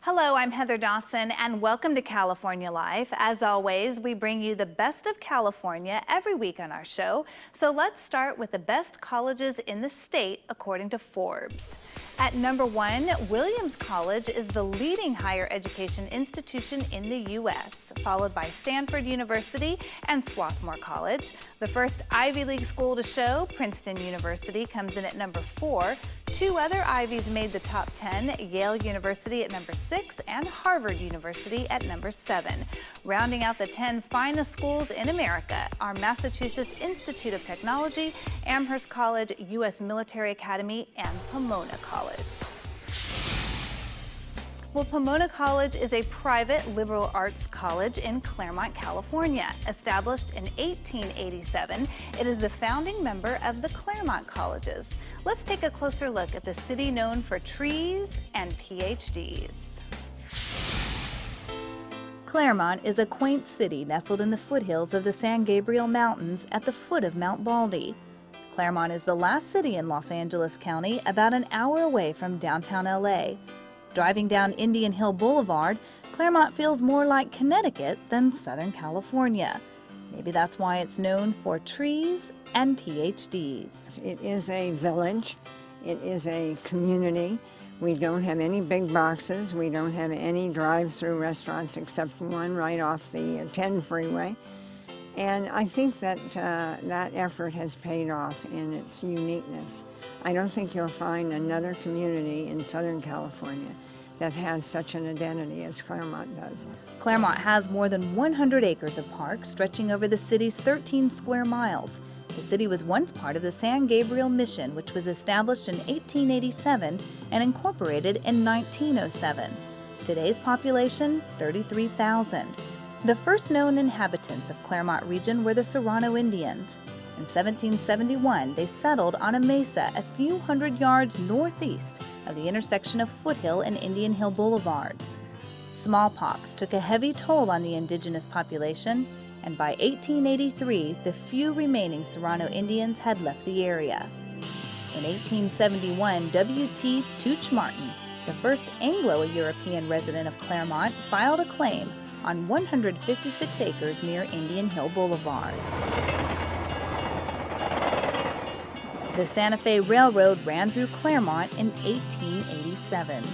Hello, I'm Heather Dawson, and welcome to California Life. As always, we bring you the best of California every week on our show. So let's start with the best colleges in the state according to Forbes. At number 1, Williams College is the leading higher education institution in the U.S., followed by Stanford University and Swarthmore College. The first Ivy League school to show, Princeton University, comes in at number 4. 2 other Ivies made the top 10, Yale University at number 6 and Harvard University at number 7. Rounding out the 10 finest schools in America are Massachusetts Institute of Technology, Amherst College, U.S. Military Academy, and Pomona College. Well, Pomona College is a private liberal arts college in Claremont, California. Established in 1887, it is the founding member of the Claremont Colleges. Let's take a closer look at the city known for trees and PhDs. Claremont is a quaint city nestled in the foothills of the San Gabriel Mountains at the foot of Mount Baldy. Claremont is the last city in Los Angeles County, about an hour away from downtown LA. Driving down Indian Hill Boulevard, Claremont feels more like Connecticut than Southern California. Maybe that's why it's known for trees and PhDs. It is a village. It is a community. We don't have any big boxes. We don't have any drive-through restaurants except one right off the 10 freeway. And I think that that effort has paid off in its uniqueness. I don't think you'll find another community in Southern California that has such an identity as Claremont does. Claremont has more than 100 acres of park stretching over the city's 13 square miles. The city was once part of the San Gabriel Mission, which was established in 1887 and incorporated in 1907. Today's population, 33,000. The first known inhabitants of Claremont region were the Serrano Indians. In 1771, they settled on a mesa a few hundred yards northeast of the intersection of Foothill and Indian Hill Boulevards. Smallpox took a heavy toll on the indigenous population, and by 1883, the few remaining Serrano Indians had left the area. In 1871, W.T. Tooch Martin, the first Anglo-European resident of Claremont, filed a claim on 156 acres near Indian Hill Boulevard. The Santa Fe Railroad ran through Claremont in 1887.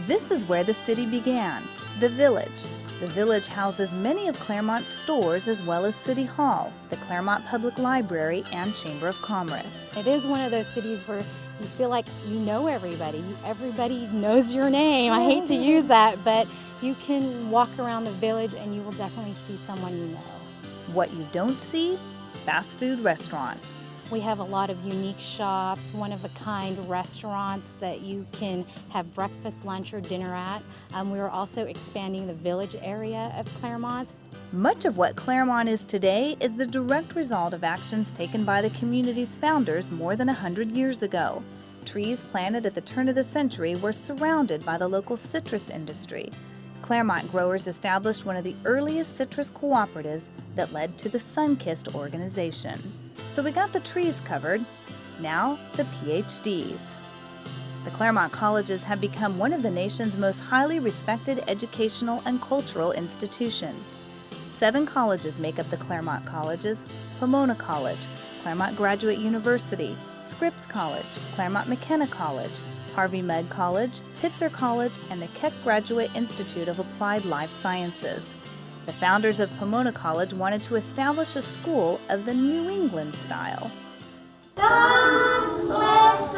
This is where the city began, the village. The village houses many of Claremont's stores as well as City Hall, the Claremont Public Library, and Chamber of Commerce. It is one of those cities where you feel like you know everybody. Everybody knows your name. I hate to use that, but you can walk around the village and you will definitely see someone you know. What you don't see? Fast food restaurants. We have a lot of unique shops, one-of-a-kind restaurants that you can have breakfast, lunch, or dinner at. We are also expanding the village area of Claremont. Much of what Claremont is today is the direct result of actions taken by the community's founders more than 100 years ago. Trees planted at the turn of the century were surrounded by the local citrus industry. Claremont growers established one of the earliest citrus cooperatives that led to the Sunkist organization. So we got the trees covered, now the PhDs. The Claremont colleges have become one of the nation's most highly respected educational and cultural institutions. 7 colleges make up the Claremont colleges: Pomona College, Claremont Graduate University, Scripps College, Claremont McKenna College, Harvey Mudd College, Pitzer College, and the Keck Graduate Institute of Applied Life Sciences. The founders of Pomona College wanted to establish a school of the New England style. God bless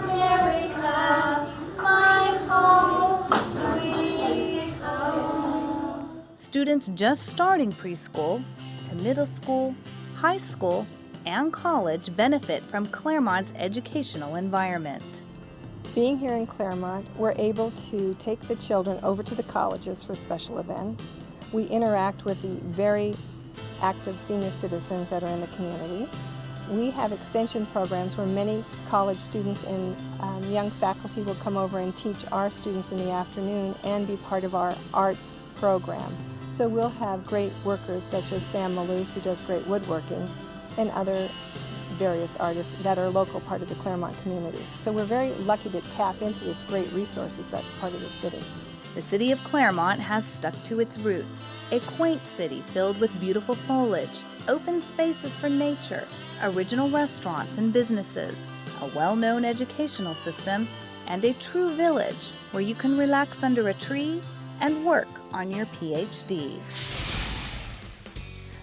America, my home, sweet home. Students just starting preschool to middle school, high school, and college benefit from Claremont's educational environment. Being here in Claremont, we're able to take the children over to the colleges for special events. We interact with the very active senior citizens that are in the community. We have extension programs where many college students and young faculty will come over and teach our students in the afternoon and be part of our arts program. So we'll have great workers such as Sam Malouf, who does great woodworking, and other various artists that are a local part of the Claremont community. So we're very lucky to tap into this great resources that's part of the city. The city of Claremont has stuck to its roots, a quaint city filled with beautiful foliage, open spaces for nature, original restaurants and businesses, a well-known educational system, and a true village where you can relax under a tree and work on your PhD.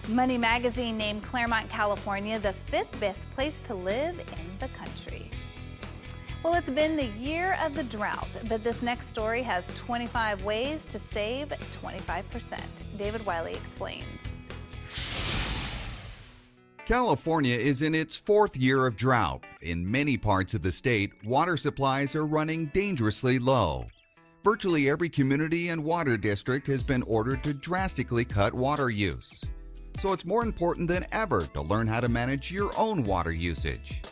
Money Magazine named Claremont, California the 5th best place to live in the country. Well, it's been the year of the drought, but this next story has 25 ways to save 25%. David Wiley explains. California is in its 4th year of drought. In many parts of the state, water supplies are running dangerously low. Virtually every community and water district has been ordered to drastically cut water use. So it's more important than ever to learn how to manage your own water usage.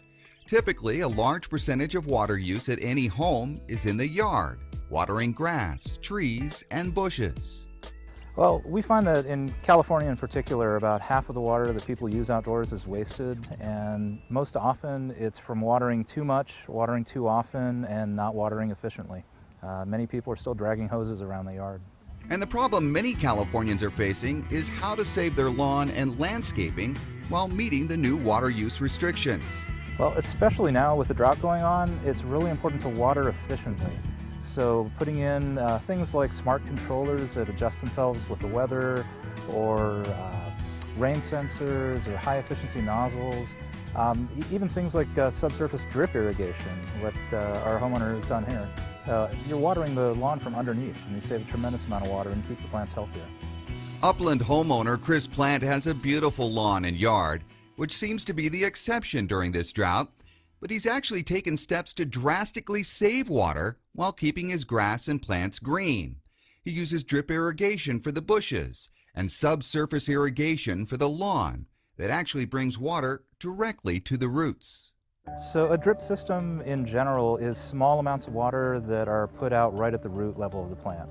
Typically, a large percentage of water use at any home is in the yard, watering grass, trees, and bushes. Well, we find that in California in particular, about half of the water that people use outdoors is wasted, and most often it's from watering too much, watering too often, and not watering efficiently. Many people are still dragging hoses around the yard. And the problem many Californians are facing is how to save their lawn and landscaping while meeting the new water use restrictions. Well, especially now with the drought going on, it's really important to water efficiently. So putting in things like smart controllers that adjust themselves with the weather, or rain sensors, or high efficiency nozzles, even things like subsurface drip irrigation, what our homeowner has done here. You're watering the lawn from underneath, and you save a tremendous amount of water and keep the plants healthier. Upland homeowner Chris Plant has a beautiful lawn and yard, which seems to be the exception during this drought, but he's actually taken steps to drastically save water while keeping his grass and plants green. He uses drip irrigation for the bushes and subsurface irrigation for the lawn that actually brings water directly to the roots. So a drip system in general is small amounts of water that are put out right at the root level of the plant.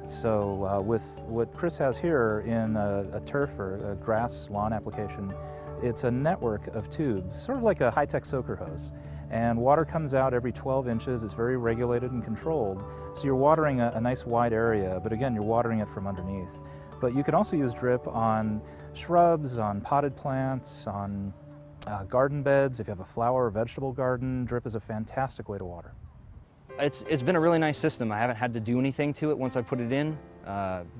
So with what Chris has here in a turf or a grass lawn application, it's a network of tubes, sort of like a high-tech soaker hose. And water comes out every 12 inches. It's very regulated and controlled. So you're watering a nice wide area, but again, you're watering it from underneath. But you can also use drip on shrubs, on potted plants, on garden beds. If you have a flower or vegetable garden, drip is a fantastic way to water. It's been a really nice system. I haven't had to do anything to it once I put it in.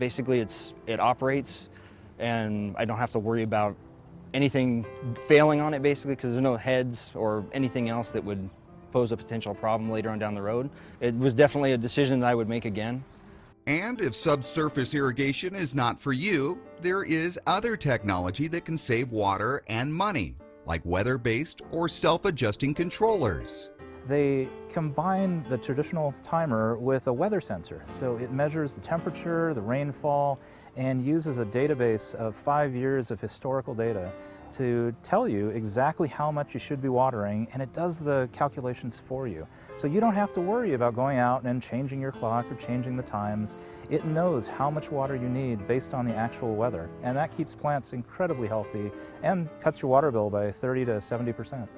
Basically, it operates, and I don't have to worry about anything failing on it, basically, because there's no heads or anything else that would pose a potential problem later on down the road. It was definitely a decision that I would make again. And if subsurface irrigation is not for you, there is other technology that can save water and money, like weather-based or self-adjusting controllers. They combine the traditional timer with a weather sensor. So it measures the temperature, the rainfall, and uses a database of 5 years of historical data to tell you exactly how much you should be watering, and it does the calculations for you. So you don't have to worry about going out and changing your clock or changing the times. It knows how much water you need based on the actual weather, and that keeps plants incredibly healthy and cuts your water bill by 30 to 70%.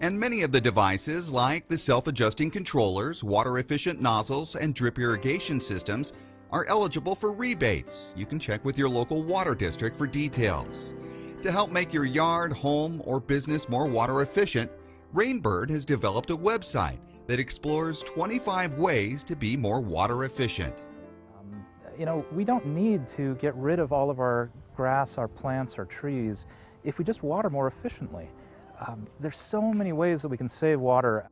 And many of the devices, like the self-adjusting controllers, water-efficient nozzles, and drip irrigation systems, are eligible for rebates. You can check with your local water district for details. To help make your yard, home, or business more water efficient, Rainbird has developed a website that explores 25 ways to be more water efficient. You know, we don't need to get rid of all of our grass, our plants, our trees if we just water more efficiently. There's so many ways that we can save water.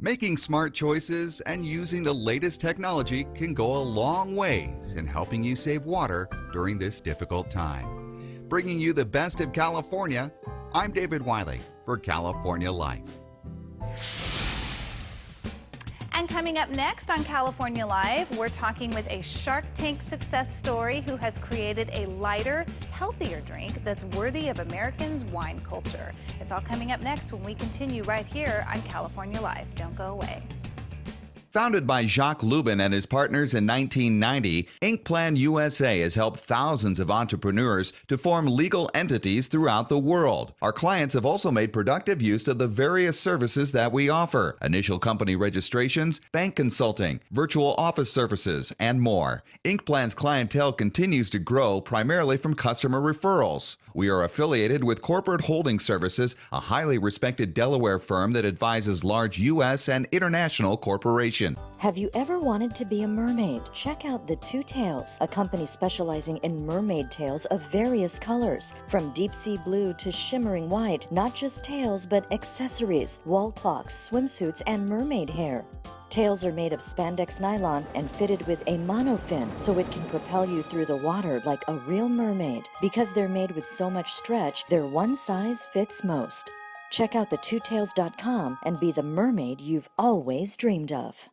Making smart choices and using the latest technology can go a long ways in helping you save water during this difficult time. Bringing you the best of California, I'm David Wiley for California Life. And coming up next on California Live, we're talking with a Shark Tank success story who has created a lighter, healthier drink that's worthy of Americans' wine culture. It's all coming up next when we continue right here on California Live. Don't go away. Founded by Jacques Lubin and his partners in 1990, Inkplan USA has helped thousands of entrepreneurs to form legal entities throughout the world. Our clients have also made productive use of the various services that we offer: initial company registrations, bank consulting, virtual office services, and more. Inkplan's clientele continues to grow primarily from customer referrals. We are affiliated with Corporate Holding Services, a highly respected Delaware firm that advises large U.S. and international corporations. Have you ever wanted to be a mermaid? Check out The Two Tails, a company specializing in mermaid tails of various colors. From deep sea blue to shimmering white, not just tails, but accessories, wall clocks, swimsuits, and mermaid hair. Tails are made of spandex nylon and fitted with a monofin, so it can propel you through the water like a real mermaid. Because they're made with so much stretch, they're one size fits most. Check out thetwotails.com and be the mermaid you've always dreamed of.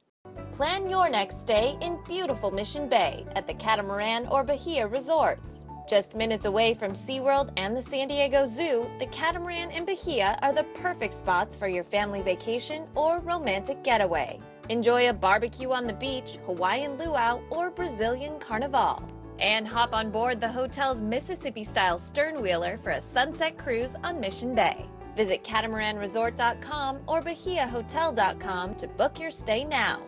Plan your next stay in beautiful Mission Bay at the Catamaran or Bahia resorts. Just minutes away from SeaWorld and the San Diego Zoo, the Catamaran and Bahia are the perfect spots for your family vacation or romantic getaway. Enjoy a barbecue on the beach, Hawaiian luau, or Brazilian carnival. And hop on board the hotel's Mississippi-style sternwheeler for a sunset cruise on Mission Bay. Visit catamaranresort.com or bahiahotel.com to book your stay now.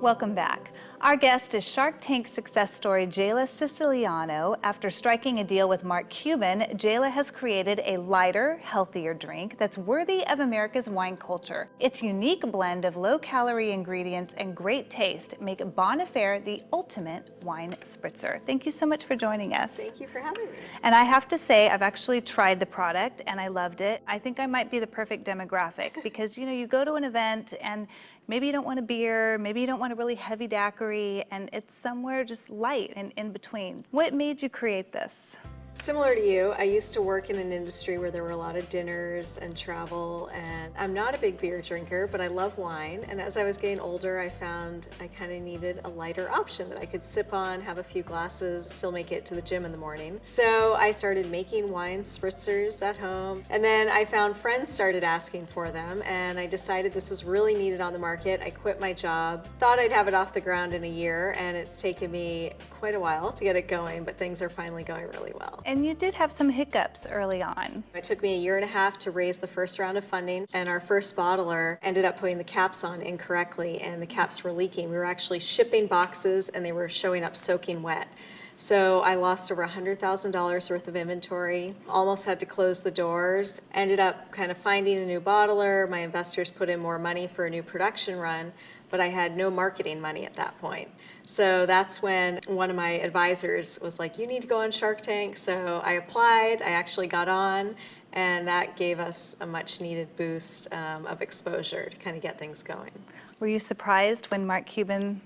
Welcome back. Our guest is Shark Tank success story Jayla Siciliano. After striking a deal with Mark Cuban, Jayla has created a lighter, healthier drink that's worthy of America's wine culture. Its unique blend of low-calorie ingredients and great taste make Bon Affair the ultimate wine spritzer. Thank you so much for joining us. Thank you for having me. And I have to say, I've actually tried the product and I loved it. I think I might be the perfect demographic because, you know, you go to an event and maybe you don't want a beer, maybe you don't want a really heavy daiquiri, and it's somewhere just light and in between. What made you create this? Similar to you, I used to work in an industry where there were a lot of dinners and travel, and I'm not a big beer drinker, but I love wine. And as I was getting older, I found I kind of needed a lighter option that I could sip on, have a few glasses, still make it to the gym in the morning. So I started making wine spritzers at home, and then I found friends started asking for them, and I decided this was really needed on the market. I quit my job, thought I'd have it off the ground in a year, and it's taken me quite a while to get it going, but things are finally going really well. And you did have some hiccups early on. It took me a year and a half to raise the first round of funding, and our first bottler ended up putting the caps on incorrectly, and the caps were leaking. We were actually shipping boxes and they were showing up soaking wet. So I lost over $100,000 worth of inventory, almost had to close the doors, ended up kind of finding a new bottler. My investors put in more money for a new production run, but I had no marketing money at that point. So that's when one of my advisors was like, you need to go on Shark Tank. So I applied, I actually got on, and that gave us a much needed boost of exposure to kind of get things going. Were you surprised when Mark Cuban,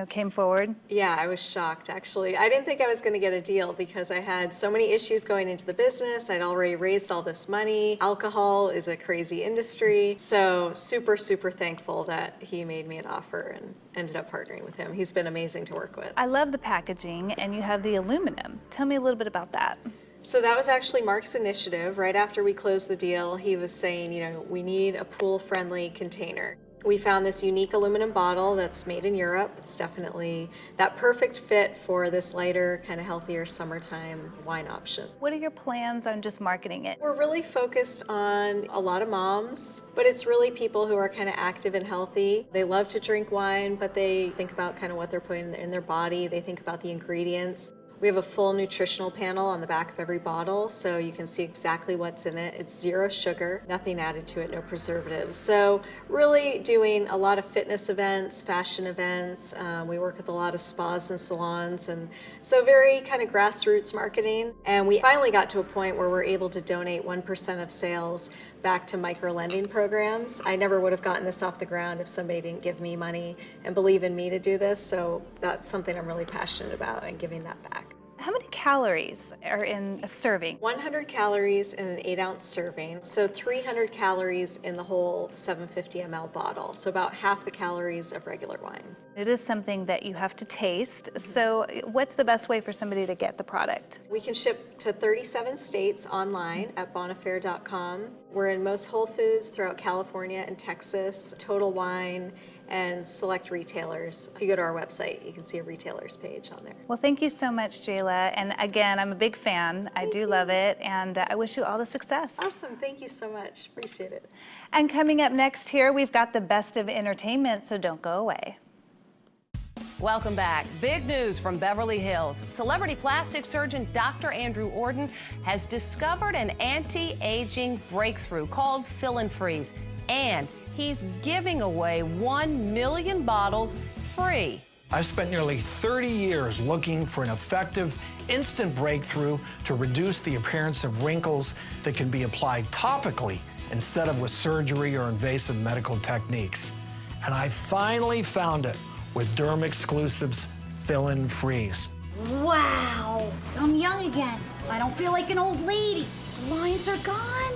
came forward? Yeah, I was shocked, actually. I didn't think I was going to get a deal because I had so many issues going into the business. I'd already raised all this money. Alcohol is a crazy industry. So super, super thankful that he made me an offer and ended up partnering with him. He's been amazing to work with. I love the packaging, and you have the aluminum. Tell me a little bit about that. So that was actually Mark's initiative. Right after we closed the deal, he was saying, we need a pool-friendly container. We found this unique aluminum bottle that's made in Europe. It's definitely that perfect fit for this lighter, kind of healthier summertime wine option. What are your plans on just marketing it? We're really focused on a lot of moms, but it's really people who are kind of active and healthy. They love to drink wine, but they think about kind of what they're putting in their body. They think about the ingredients. We have a full nutritional panel on the back of every bottle, so you can see exactly what's in it. It's 0 sugar, nothing added to it, no preservatives. So really doing a lot of fitness events, fashion events. We work with a lot of spas and salons, and so very kind of grassroots marketing. And we finally got to a point where we're able to donate 1% of sales back to micro-lending programs. I never would have gotten this off the ground if somebody didn't give me money and believe in me to do this, so that's something I'm really passionate about and giving that back. How many calories are in a serving? 100 calories in an 8-ounce serving, so 300 calories in the whole 750 ml bottle, so about half the calories of regular wine. It is something that you have to taste. So what's the best way for somebody to get the product? We can ship to 37 states online at bonafair.com. We're in most Whole Foods throughout California and Texas, Total Wine, and select retailers. If you go to our website, you can see a retailer's page on there. Well, thank you so much, Jayla. And again, I'm a big fan. I do love it, and I wish you all the success. Awesome, thank you so much. Appreciate it. And coming up next here, we've got the best of entertainment, so don't go away. Welcome back. Big news from Beverly Hills. Celebrity plastic surgeon Dr. Andrew Orden has discovered an anti-aging breakthrough called Fill and Freeze, and he's giving away 1 million bottles free. I've spent nearly 30 years looking for an effective, instant breakthrough to reduce the appearance of wrinkles that can be applied topically instead of with surgery or invasive medical techniques. And I finally found it with Derm Exclusives Fill and Freeze. Wow, I'm young again. I don't feel like an old lady. The lines are gone.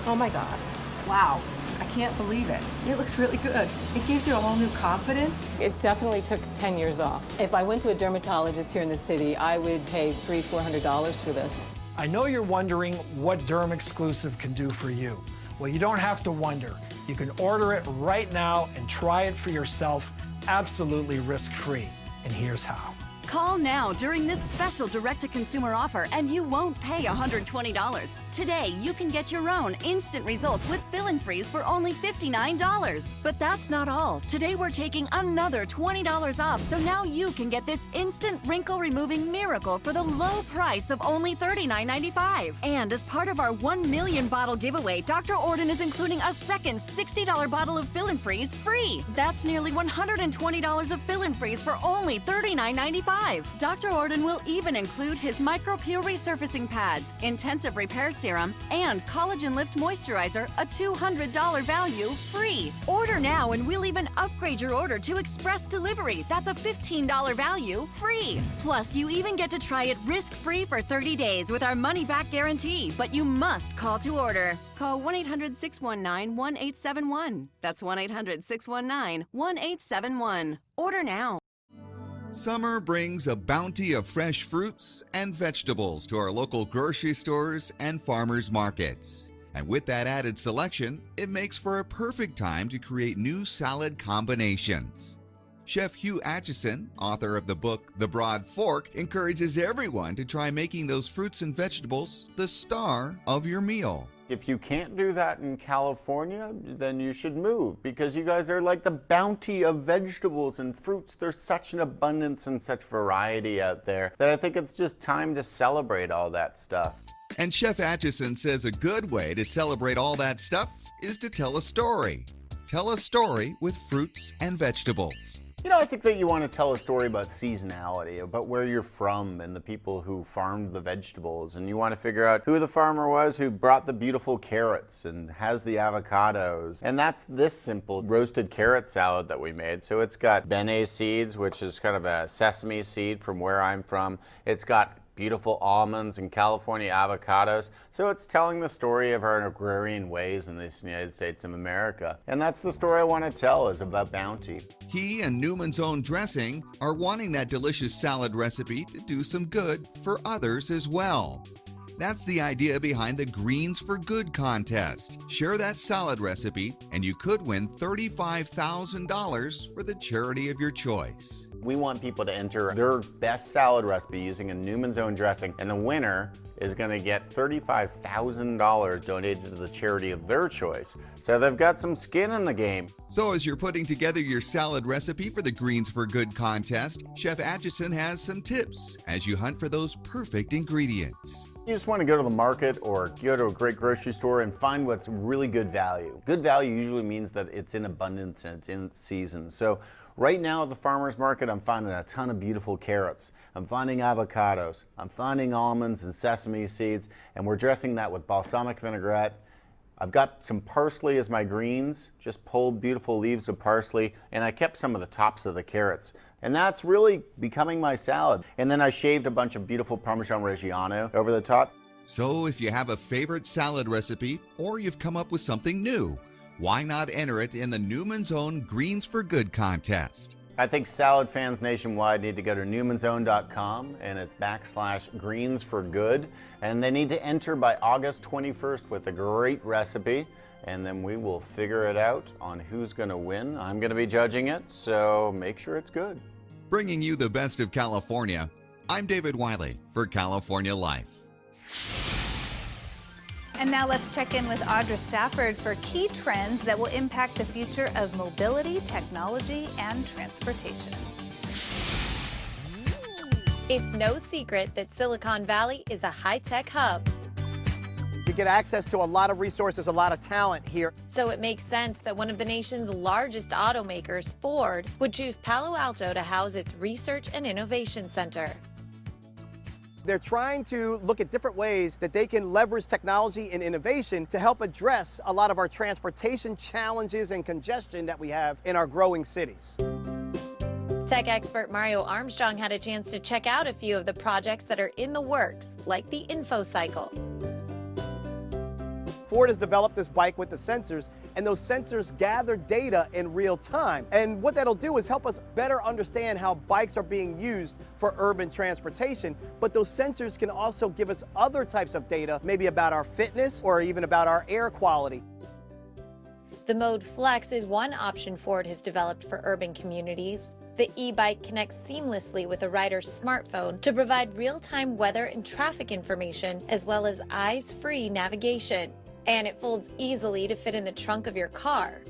Oh my God, wow. I can't believe it. It looks really good. It gives you a whole new confidence. It definitely took 10 years off. If I went to a dermatologist here in the city, I would pay $300-400 for this. I know you're wondering what Derm Exclusive can do for you. Well, you don't have to wonder. You can order it right now and try it for yourself absolutely risk-free. And here's how. Call now during this special direct-to-consumer offer and you won't pay $120. Today, you can get your own instant results with Fill and Freeze for only $59. But that's not all. Today, we're taking another $20 off, so now you can get this instant wrinkle-removing miracle for the low price of only $39.95. And as part of our 1 million bottle giveaway, Dr. Orden is including a second $60 bottle of Fill and Freeze free. That's nearly $120 of Fill and Freeze for only $39.95. Dr. Orden will even include his micro-peel resurfacing pads, intensive repair serum, and collagen lift moisturizer, a $200 value, free. Order now and we'll even upgrade your order to express delivery. That's a $15 value, free. Plus, you even get to try it risk-free for 30 days with our money-back guarantee, but you must call to order. Call 1-800-619-1871. That's 1-800-619-1871. Order now. Summer brings a bounty of fresh fruits and vegetables to our local grocery stores and farmers markets. And with that added selection, it makes for a perfect time to create new salad combinations. Chef Hugh Acheson, author of the book The Broad Fork, encourages everyone to try making those fruits and vegetables the star of your meal. If you can't do that in California, then you should move, because you guys are like the bounty of vegetables and fruits. There's such an abundance and such variety out there that I think it's just time to celebrate all that stuff. And Chef Acheson says a good way to celebrate all that stuff is to tell a story. Tell a story with fruits and vegetables. You know, I think that you want to tell a story about seasonality, about where you're from and the people who farmed the vegetables. And you want to figure out who the farmer was who brought the beautiful carrots and has the avocados. And that's this simple roasted carrot salad that we made. So it's got bene seeds, which is kind of a sesame seed from where I'm from. It's got beautiful almonds and California avocados. So it's telling the story of our agrarian ways in the United States of America. And that's the story I want to tell, is about bounty. He and Newman's Own Dressing are wanting that delicious salad recipe to do some good for others as well. That's the idea behind the Greens for Good contest. Share that salad recipe and you could win $35,000 for the charity of your choice. We want people to enter their best salad recipe using a Newman's Own dressing, and the winner is going to get $35,000 donated to the charity of their choice. So they've got some skin in the game. So as you're putting together your salad recipe for the Greens for Good contest, Chef Acheson has some tips as you hunt for those perfect ingredients. You just want to go to the market or go to a great grocery store and find what's really good value. Good value usually means that it's in abundance and it's in season. So right now at the farmer's market, I'm finding a ton of beautiful carrots. I'm finding avocados. I'm finding almonds and sesame seeds, and we're dressing that with balsamic vinaigrette, I've got some parsley as my greens, just pulled beautiful leaves of parsley, and I kept some of the tops of the carrots. And that's really becoming my salad. And then I shaved a bunch of beautiful Parmesan Reggiano over the top. So if you have a favorite salad recipe or you've come up with something new, why not enter it in the Newman's Own Greens for Good contest? I think salad fans nationwide need to go to newmansown.com and it's /greens4good. And they need to enter by August 21st with a great recipe. And then we will figure it out on who's going to win. I'm going to be judging it, so make sure it's good. Bringing you the best of California, I'm David Wiley for California Life. And now let's check in with Audra Stafford for key trends that will impact the future of mobility, technology, and transportation. It's no secret that Silicon Valley is a high-tech hub. You get access to a lot of resources, a lot of talent here. So it makes sense that one of the nation's largest automakers, Ford, would choose Palo Alto to house its Research and Innovation Center. They're trying to look at different ways that they can leverage technology and innovation to help address a lot of our transportation challenges and congestion that we have in our growing cities. Tech expert Mario Armstrong had a chance to check out a few of the projects that are in the works, like the InfoCycle. Ford has developed this bike with the sensors, and those sensors gather data in real time. And what that'll do is help us better understand how bikes are being used for urban transportation. But those sensors can also give us other types of data, maybe about our fitness or even about our air quality. The Mode Flex is one option Ford has developed for urban communities. The e-bike connects seamlessly with a rider's smartphone to provide real-time weather and traffic information, as well as eyes-free navigation. And it folds easily to fit in the trunk of your car.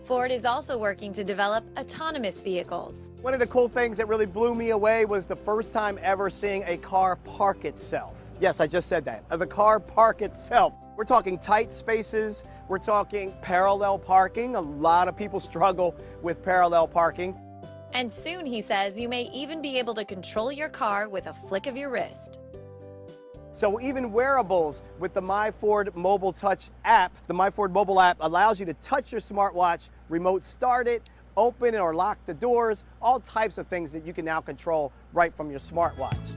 Ford is also working to develop autonomous vehicles. One of the cool things that really blew me away was the first time ever seeing a car park itself. Yes, I just said that. The car park itself. We're talking tight spaces. We're talking parallel parking. A lot of people struggle with parallel parking. And soon, he says, you may even be able to control your car with a flick of your wrist. So even wearables with the MyFord Mobile Touch app, the MyFord mobile app allows you to touch your smartwatch, remote start it, open or lock the doors, all types of things that you can now control right from your smartwatch.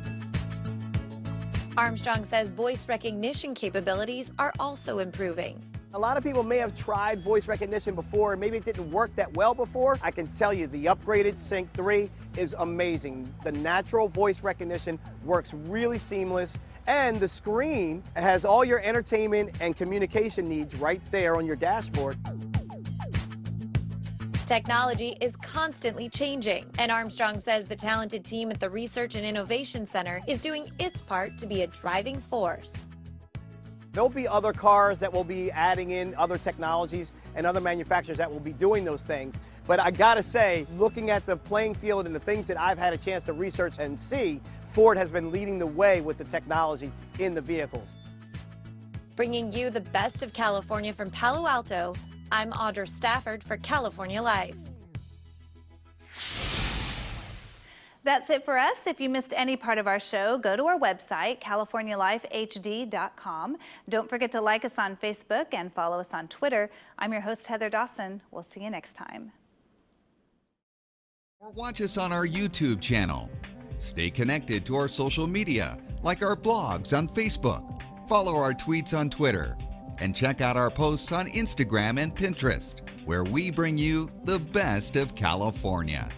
Armstrong says voice recognition capabilities are also improving. A lot of people may have tried voice recognition before, and maybe it didn't work that well before. I can tell you the upgraded Sync 3 is amazing. The natural voice recognition works really seamless, and the screen has all your entertainment and communication needs right there on your dashboard. Technology is constantly changing, and Armstrong says the talented team at the Research and Innovation Center is doing its part to be a driving force. There'll be other cars that will be adding in other technologies and other manufacturers that will be doing those things. But I gotta say, looking at the playing field and the things that I've had a chance to research and see, Ford has been leading the way with the technology in the vehicles. Bringing you the best of California from Palo Alto, I'm Audra Stafford for California Life. That's it for us. If you missed any part of our show, go to our website, californialifehd.com. Don't forget to like us on Facebook and follow us on Twitter. I'm your host, Heather Dawson. We'll see you next time. Or watch us on our YouTube channel. Stay connected to our social media, like our blogs on Facebook. Follow our tweets on Twitter. And check out our posts on Instagram and Pinterest, where we bring you the best of California.